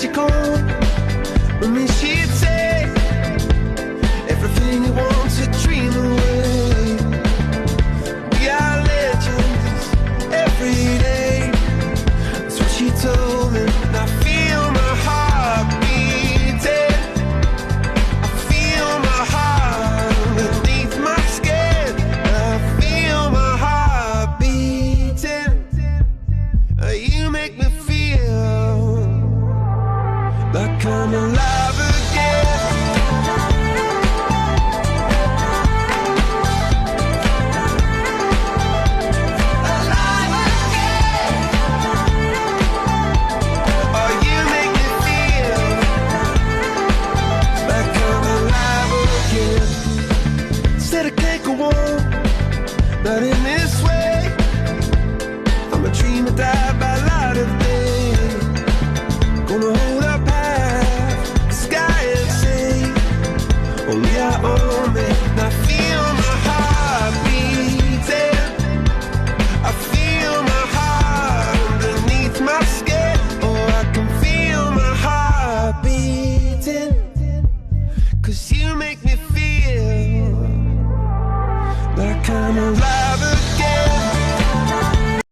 magical. With me she'd say everything you want to dream away. We are legends every day. That's what she told me. And I feel my heart beating. I feel my heart beneath my skin. I feel my heart beating. You make me feel like I'm alive again. Alive again. Oh, you make me feel like I'm alive again. Said I can't go on, not in this way. I'm a dreamer, die by light of day. Gonna hold up half the sky and say, only I own it. And I feel my heart